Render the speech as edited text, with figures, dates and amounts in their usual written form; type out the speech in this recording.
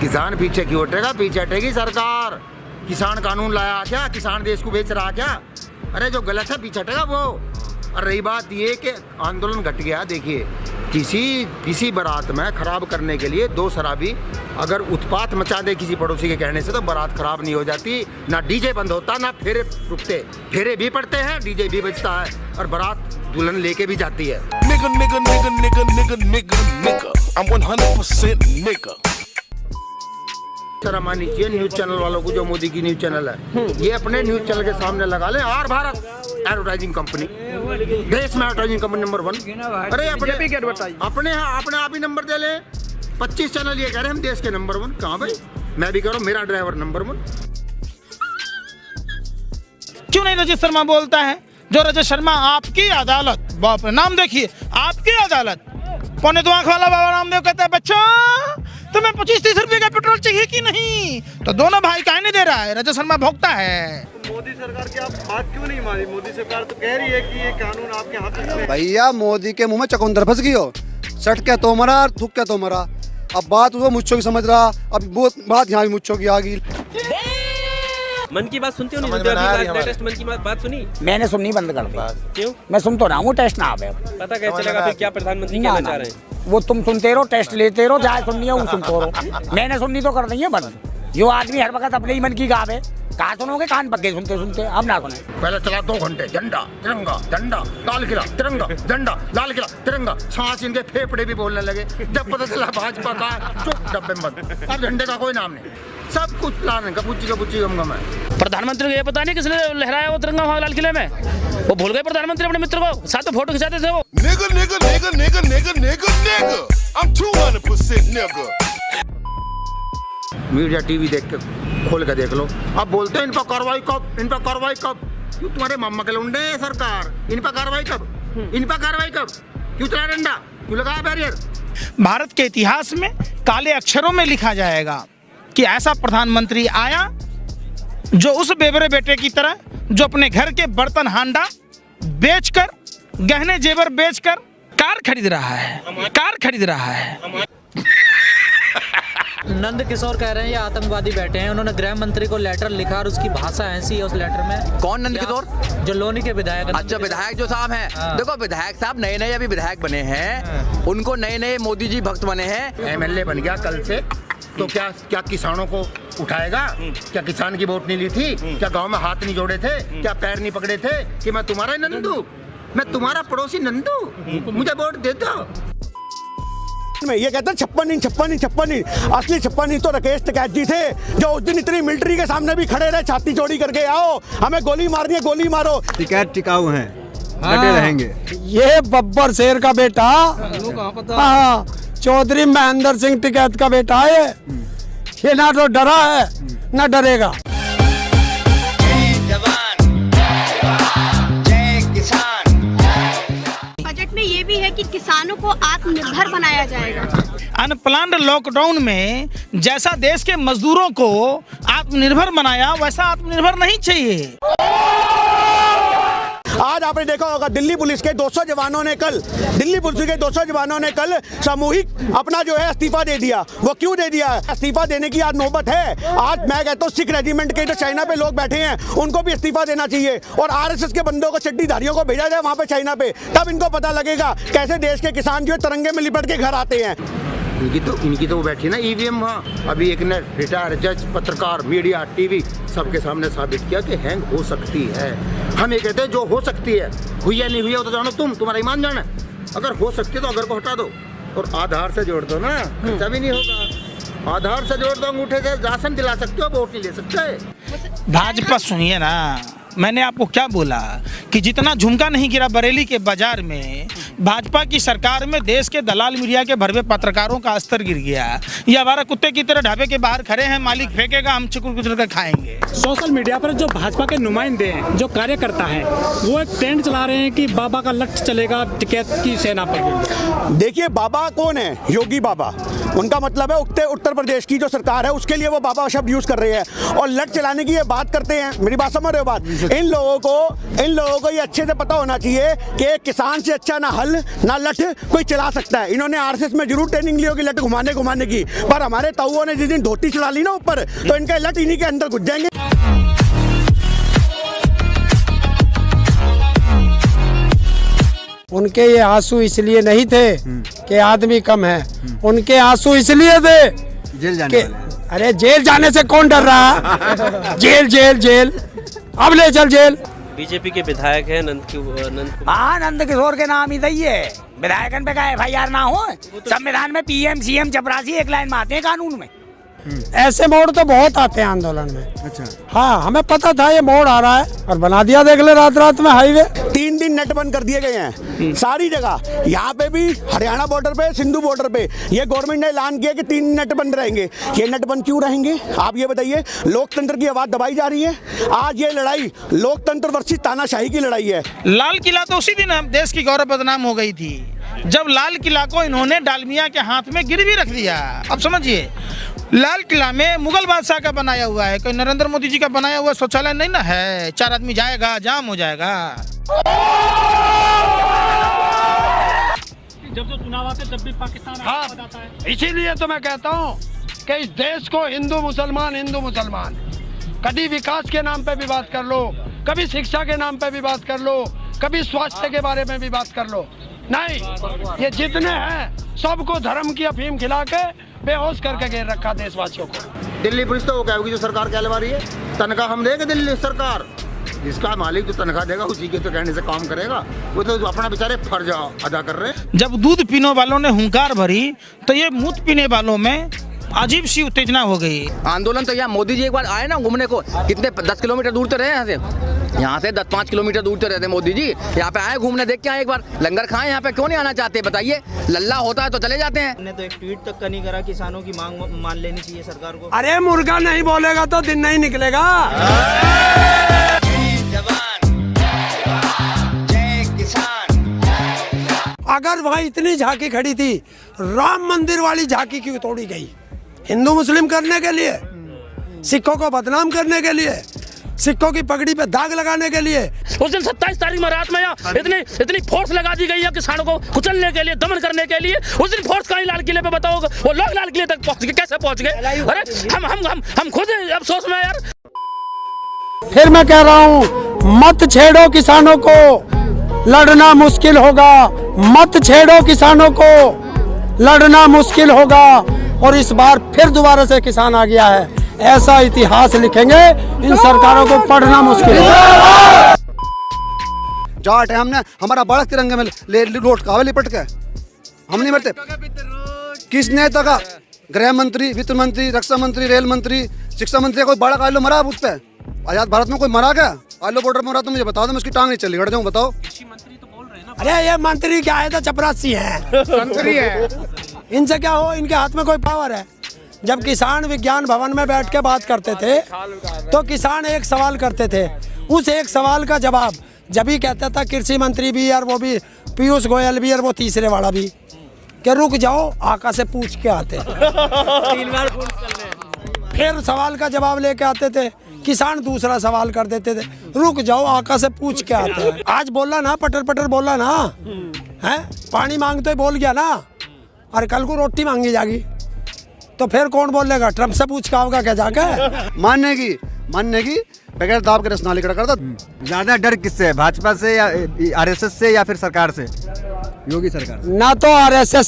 किसान पीछे क्यों हटेगा? पीछे हटेगी सरकार। किसान कानून लाया क्या? किसान देश को बेच रहा क्या? अरे जो गलत है पीछे हटेगा वो। और रही बात ये कि आंदोलन घट गया, देखिए किसी बारात में खराब करने के लिए दो शराबी अगर उत्पात मचा दे किसी पड़ोसी के कहने से, तो बारात खराब नहीं हो जाती। ना डीजे बंद होता, ना फेरे रुकते। फेरे भी पड़ते हैं, डीजे भी बजता है, और बारात दुल्हन लेके भी जाती है। I'm 100% nigga। शर्म आनी चाहिए न्यूज चैनल वालों को, जो मोदी की न्यूज चैनल है ये अपने न्यूज चैनल के सामने लगा ले आर भारत एडवर्टाइजिंग कंपनी, देश में एडवर्टाइजिंग कंपनी नंबर 1। अरे अपने आप ही नंबर दे ले। 25 चैनल ये कह रहे हैं हम देश के नंबर 1। कहाँ भाई? मैं भी कह रहा हूँ मेरा ड्राइवर नंबर 1। क्यों नहीं रजत शर्मा बोलता है? जो रजत शर्मा आपकी अदालत, बाप रे नाम देखिए, आपकी अदालत, पौने 2 आंख वाला बाबा रामदेव कहता है बच्चा तुम्हें 25-30 रुपए का पेट्रोल चाहिए कि नहीं? तो दोनों भाई काहे नहीं दे रहा है? रजत शर्मा भोगता है। तो मोदी सरकार की आप बात क्यों नहीं मानी? मोदी सरकार तो कह रही है कि ये कानून आपके हाथ में। भैया मोदी के मुंह में चकुंदर फंस गई हो, सट के तो मरा, थूक के तो मरा। अब बात वो मुझको की समझ रहा, अब वो बात यहाँ भी मुझको की आ गई। मन की बात सुनते हो नहीं सुनते? लेटेस्ट मन की बात सुनी? मैंने सुननी बंद कर दी। क्यों? मैं सुन तो रहा हूँ, टेस्ट ना आवे। पता कैसे चलेगा फिर क्या प्रधानमंत्री कहना चाह रहे हैं? वो तुम सुनते रहो, टेस्ट लेते रहो, जहाँ सुननी है वो सुनते रहो। मैंने सुननी तो कर दी है बंद। जो आदमी हर वक्त अपने ही मन की गावे, कहाँ सुनोगे? कान पक गए सुनते सुनते। अब ना सुने। पहले चला 2 घंटे झंडा तिरंगा, झंडा लाल किला तिरंगा, झंडा लाल किला तिरंगा। सांस इनके फेफड़े भी बोलने लगे। जब पता चला भाजपा का, चुप डब्बे में बंद। अब झंडे का कोई नाम नहीं, सब कुछ प्लान है। कपूची गम है। प्रधानमंत्री को ये पता नहीं किसने लहराया वो तिरंगा वहाँ लाल किले में? वो भूल गए प्रधानमंत्री अपने मित्र को, साथ में फोटो खिंचाते थे वो। I'm 200% nigga। मीडिया टीवी देख के खोल के देख लो। अब बोलते हैं इन पर कार्रवाई कब, इन पर कार्रवाई कब? क्यों तुम्हारे मम्मा के लौंडे सरकार? इन पर कार्रवाई कब, इन पर कार्रवाई कब? क्यों चला डंडा, क्यों लगाया बैरियर? भारत के इतिहास में काले अक्षरों में लिखा जाएगा कि ऐसा प्रधानमंत्री आया जो उस बेबरे बेटे की तरह, जो अपने घर के बर्तन हांडा बेचकर, गहने जेवर बेचकर कार खरीद रहा है। नंद किशोर कह रहे हैं ये आतंकवादी बैठे हैं। उन्होंने गृह मंत्री को लेटर लिखा और उसकी भाषा ऐसी है उस लेटर में। कौन नंद किशोर? जो लोनी के विधायक। अच्छा, विधायक जो साहब हैं। हाँ। देखो विधायक साहब नए अभी विधायक बने हैं। हाँ। उनको नए मोदी जी भक्त बने हैं। MLA बन गया कल से, तो क्या किसानों को उठाएगा? क्या किसान की वोट नहीं ली थी? क्या गांव में हाथ नहीं जोड़े थे? क्या पैर नहीं पकड़े थे कि मैं तुम्हारा नंदू, मैं तुम्हारा पड़ोसी नंदू, मुझे वोट दे दो? में ये कहते हैं 56 इंच। असली 56 इंच तो राकेश टिकैत जी थे, जो उस दिन इतनी मिलिट्री के सामने भी खड़े रहे, छाती चौड़ी करके आओ हमें गोली मारनी है, गोली मारो। टिकैत टिकाऊ हैं, डटे रहेंगे। ये बब्बर शेर का बेटा, हाँ, चौधरी महेंद्र सिंह टिकैत का बेटा है। ये ना तो डरा है ना डरेगा। बजट में ये भी है कि किसानों को आत्मनिर्भर बनाया जाएगा। अनप्लान्ड लॉकडाउन में जैसा देश के मजदूरों को आत्मनिर्भर बनाया, वैसा आत्मनिर्भर नहीं चाहिए। आज आपने देखा होगा दिल्ली पुलिस के 200 जवानों ने कल सामूहिक अपना जो है इस्तीफा दे दिया। वो क्यों दे दिया? इस्तीफा देने की आज नौबत है। आज मैं कहता हूँ सिख रेजिमेंट के जो चाइना पे लोग बैठे हैं उनको भी इस्तीफा देना चाहिए, और RSS के बंदों को, चड्डीधारियों को भेजा जाए वहाँ पे चाइना पे। तब इनको पता लगेगा कैसे देश के किसान जो है तिरंगे में लिपट के घर आते हैं। इनकी तो वो बैठी ना EVM वहाँ। अभी एक ने रिटायर जज, पत्रकार, मीडिया, टीवी सबके सामने साबित किया कि हैंग हो सकती है। हम ये कहते हैं जो हो सकती है, हुई या नहीं हुई है वो तो जानो तुम्हारा ईमान जाना। अगर हो सकती है तो अगर को हटा दो और आधार से जोड़ दो ना, खर्चा भी नहीं होगा। आधार से जोड़ दो, अंगूठे से राशन दिला सकते हो, वोट नहीं ले सकते। भाजपा सुनिए ना, मैंने आपको क्या बोला कि जितना झुमका नहीं गिरा बरेली के बाजार में, भाजपा की सरकार में देश के दलाल मीडिया के भरवे पत्रकारों का स्तर गिर गया। ये हमारा कुत्ते की तरह ढाबे के बाहर खड़े हैं, मालिक फेंकेगा, हम चुकुर कुचल कर खाएंगे। सोशल मीडिया पर जो भाजपा के नुमाइंदे हैं, जो कार्यकर्ता हैं, वो एक ट्रेंड चला रहे हैं कि बाबा का लक्ष्य चलेगा टिकैत की सेना पर। देखिए बाबा कौन है? योगी बाबा। उनका मतलब है उत्तर प्रदेश की जो सरकार है उसके लिए वो बाबा शब्द यूज कर रहे हैं और लट चलाने की ये बात करते हैं। मेरी बात समझ रहे हो? बात इन लोगों को ये अच्छे से पता होना चाहिए कि किसान से अच्छा ना हल बल ना लठ कोई चला सकता है। इन्होंने आरएसएस में जरूर ट्रेनिंग ली होगी लठ घुमाने की, पर हमारे ताऊओं ने जिस दिन धोती चढ़ा ली ना ऊपर, तो इनका लठ इन्हीं के अंदर घुस जाएंगे। उनके ये आंसू इसलिए नहीं थे कि आदमी कम है, उनके आंसू इसलिए थे जेल जाने अरे जेल जाने से कौन डर रहा है? जेल जेल जेल, अब ले चल जेल। बीजेपी के विधायक हैं नंद किशोर के नाम ही सही है, विधायकन पे का FIR ना हो। संविधान में PM CM चपरासी एक लाइन में आते हैं कानून में। ऐसे मोड़ तो बहुत आते हैं आंदोलन में। अच्छा, हाँ, हमें पता था ये मोड़ आ रहा है और बना दिया, देख ले रात में हाईवे। 3 दिन नेट बंद कर दिए गए हैं सारी जगह, यहाँ पे भी हरियाणा बॉर्डर पे, सिंधु बॉर्डर पे। ये गवर्नमेंट ने ऐलान किया कि 3 नेट बंद रहेंगे। ये नेट बंद क्यों रहेंगे आप ये बताइए? लोकतंत्र की आवाज दबाई जा रही है। आज ये लड़ाई लोकतंत्र वर्सेस तानाशाही की लड़ाई है। लाल किला तो उसी दिन देश की गौरव बदनाम हो गई थी जब लाल किला को इन्होंने डालमिया के हाथ में गिरवी रख दिया। अब समझिए, लाल किला में मुगल बादशाह का बनाया हुआ है, कोई नरेंद्र मोदी जी का बनाया हुआ शौचालय नहीं ना है। 4 आदमी जाएगा, जाम हो जाएगा। जब जो चुनाव आते जब भी पाकिस्तान आता है। इसीलिए तो मैं कहता हूँ कि इस देश को हिंदू मुसलमान, कभी विकास के नाम पे भी बात कर लो, कभी शिक्षा के नाम पे भी बात कर लो, कभी स्वास्थ्य के बारे में भी बात कर लो। नहीं, ये जितने हैं सबको धर्म की अफीम खिला के बेहोश करके घेर रखा देशवासियों को। दिल्ली पुलिस तो वो क्या होगी जो सरकार कहलवा रही है? तनख्वाह हम देंगे दिल्ली सरकार, जिसका मालिक जो तनख्वाह देगा उसी के तो कहने से काम करेगा। वो तो अपना बेचारे फर्ज अदा कर रहे हैं। जब दूध पीने वालों ने हुंकार भरी तो ये मूत पीने वालों में अजीब सी उत्तेजना हो गई। आंदोलन तो यहाँ मोदी जी एक बार आए ना घूमने को, कितने 10 किलोमीटर दूर तो रहे यहाँ से 10-5 किलोमीटर दूर तो रहते मोदी जी। यहाँ पे आए घूमने, देख के आए, एक बार लंगर खाए। यहाँ पे क्यों नहीं आना चाहते बताइए? लल्ला होता है तो चले जाते हैं। ने तो एक ट्वीट तक का नहीं करा, किसानों की मांग मान लेनी चाहिए सरकार को। अरे मुर्गा नहीं बोलेगा तो दिन नहीं निकलेगा। अगर वहाँ इतनी झांकी खड़ी थी, राम मंदिर वाली झांकी क्यों तोड़ी गई? हिंदू मुस्लिम करने के लिए, सिखों को बदनाम करने के लिए, सिखों की पगड़ी पे दाग लगाने के लिए। उस दिन 27 तारीख में रात में इतनी फोर्स लगा दी गई है किसानों को कुचलने के लिए, दमन करने के लिए। उस दिन फोर्स कहीं लाल किले पे बताओ, वो लोग लाल किले तक पहुंच गए, कैसे पहुंच गए? अरे हम खुद अफसोस में यार। फिर मैं कह रहा हूँ, मत छेड़ो किसानों को, लड़ना मुश्किल होगा। मत छेड़ो किसानों को, लड़ना मुश्किल होगा। और इस बार फिर दोबारा से किसान आ गया है, ऐसा इतिहास लिखेंगे, इन सरकारों को पढ़ना मुश्किल है। जाट है, हमने हमारा बालक तिरंगे में लोट का लिपट के हम नहीं मरते। किस नेता का, गृह मंत्री, वित्त मंत्री, रक्षा मंत्री, रेल मंत्री, शिक्षा मंत्री, कोई बालक आलो मरा उस पे? आजाद भारत में कोई मरा क्या? आलो बॉर्डर में मरा तो मुझे बताओ, मैं उसकी टांग नहीं चली, हट जाऊँ, बताओ। अरे ये मंत्री क्या है? तो चपरासी है, मंत्री है। इनसे क्या हो? इनके हाथ में कोई पावर है? जब किसान विज्ञान भवन में बैठ के बात करते थे तो किसान एक सवाल करते थे, उस एक सवाल का जवाब जब ही कहता था कृषि मंत्री भी और वो भी पीयूष गोयल भी और वो तीसरे वाला भी, कि रुक जाओ आका से पूछ के आते। 3 बार फिर सवाल का जवाब लेके आते थे, किसान दूसरा सवाल कर देते थे, रुक जाओ आका से पूछ के आते हैं। आज बोला ना, पटर पटर बोला ना, है पानी मांगते ही बोल गया ना, और कल को रोटी मांगी जाएगी तो फिर कौन बोलेगा? ट्रम्प से पूछ के आओगा क्या जाके? मानने की बगैर दाब के रसना लिखा करता। ज्यादा डर किससे है, भाजपा से या आरएसएस से या फिर सरकार से? योगी सरकार। ना तो आरएसएस